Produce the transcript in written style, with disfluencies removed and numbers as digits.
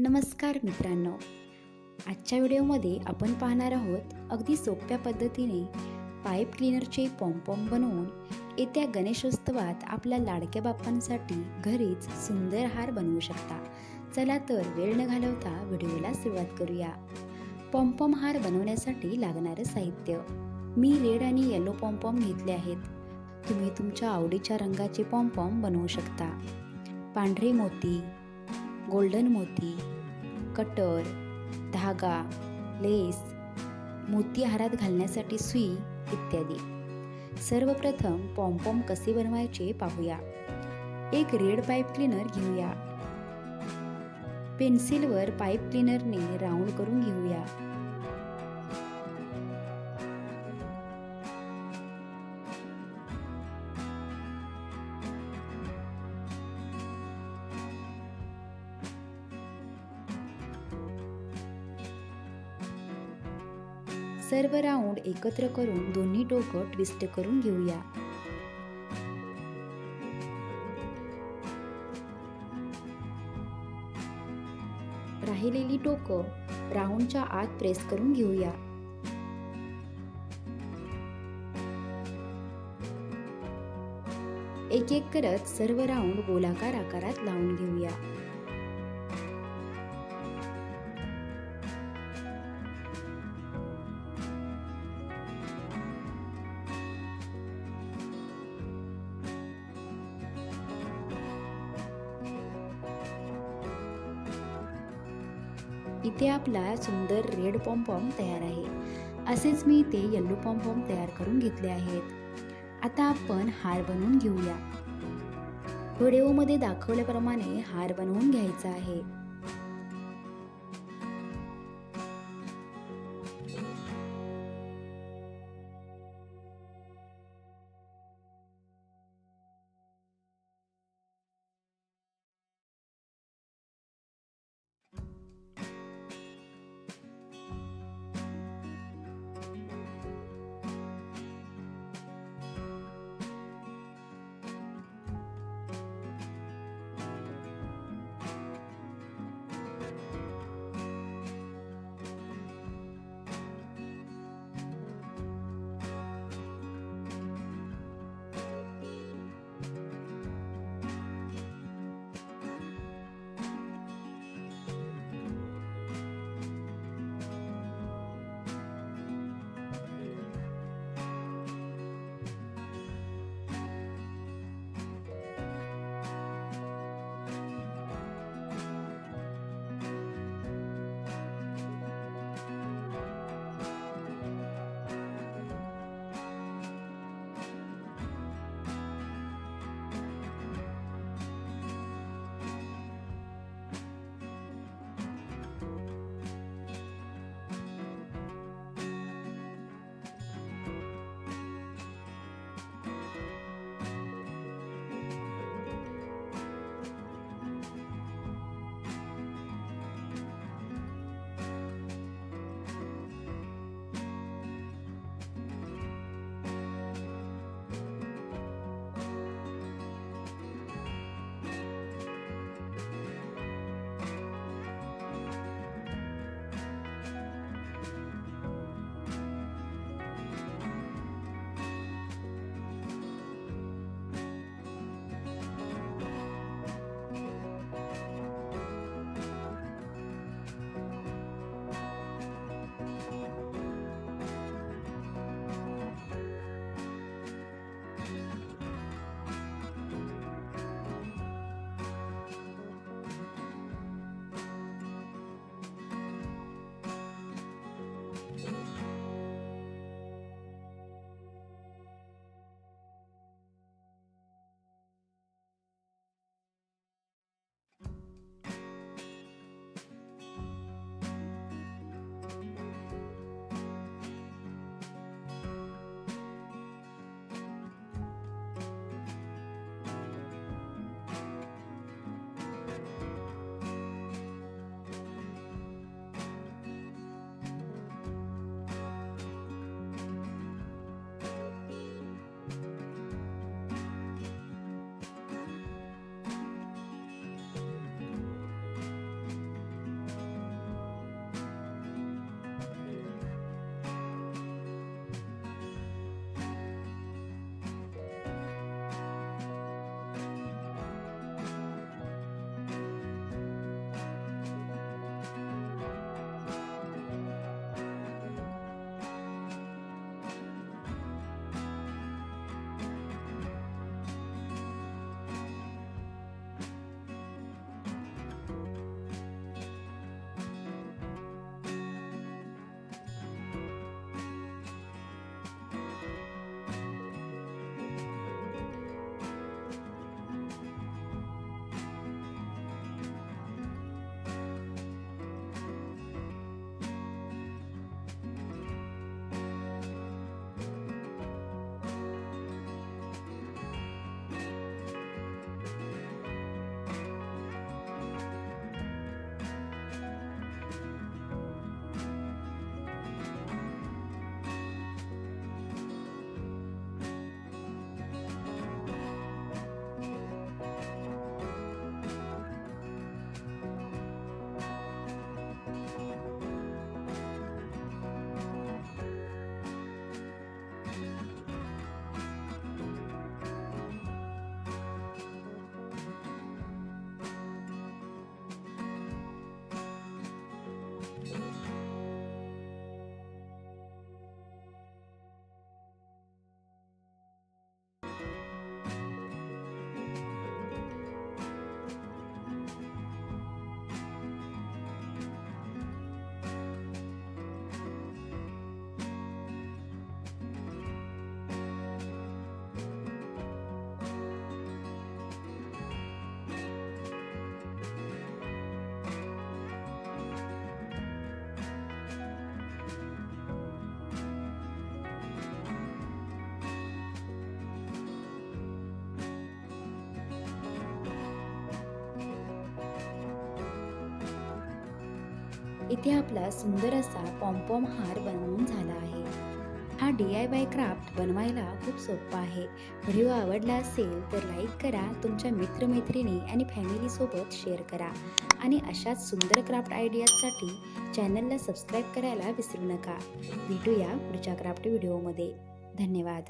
नमस्कार मित्रांनो, आजच्या व्हिडिओमध्ये आपण पाहणार आहोत अगदी सोप्या पद्धतीने पाईप क्लीनरचे पॉम्पॉम बनवून येत्या गणेशोत्सवात आपल्या लाडक्या बाप्पांसाठी घरीच सुंदर हार बनवू शकता। चला तर वेळ न घालवता व्हिडिओला सुरुवात करूया। पॉम्पॉम हार बनवण्यासाठी लागणारे साहित्य, मी रेड आणि येलो पॉम्पॉम घेतले आहेत। तुम्ही तुमच्या आवडीच्या रंगाचे पॉम्पॉम बनवू शकता। पांढरे मोती, गोल्डन मोती, कटर, धागा, लेस, मोती हारात घालण्यासाठी सुई इत्यादी। सर्वप्रथम पॉम्पॉम कसे बनवायचे पाहूया। एक रेड पाईप क्लीनर घेऊया। पेन्सिलवर पाईप क्लीनरने राऊंड करून घेऊया। सर्व राऊंड एकत्र करून दोन्ही टोकं ट्विस्ट करून घेऊया। राहिलेली टोकं राऊंडच्या आत प्रेस करून घेऊया। एक एक करत सर्व राऊंड गोलाकार आकारात लावून घेऊया। इथे आपला सुंदर रेड पॉम्पॉम तयार आहे। असेच मी इथे येलो पॉम्पॉम तयार करून घेतले आहेत। आता आपण हार बनवून घेऊया। व्हिडिओमध्ये दाखवल्याप्रमाणे हार बनवून घ्यायचा आहे। इथे आपला सुंदर असा पॉम्पॉम हार बनवून झाला आहे। हा DIY क्राफ्ट बनवायला खूप सोपा आहे। व्हिडिओ आवडला असेल तर लाईक करा, तुमच्या मित्रमैत्रिणी आणि फॅमिलीसोबत शेअर करा आणि अशाच सुंदर क्राफ्ट आयडियाजसाठी चॅनलला सबस्क्राईब करायला विसरू नका। भेटूया पुढच्या क्राफ्ट व्हिडिओमध्ये। धन्यवाद।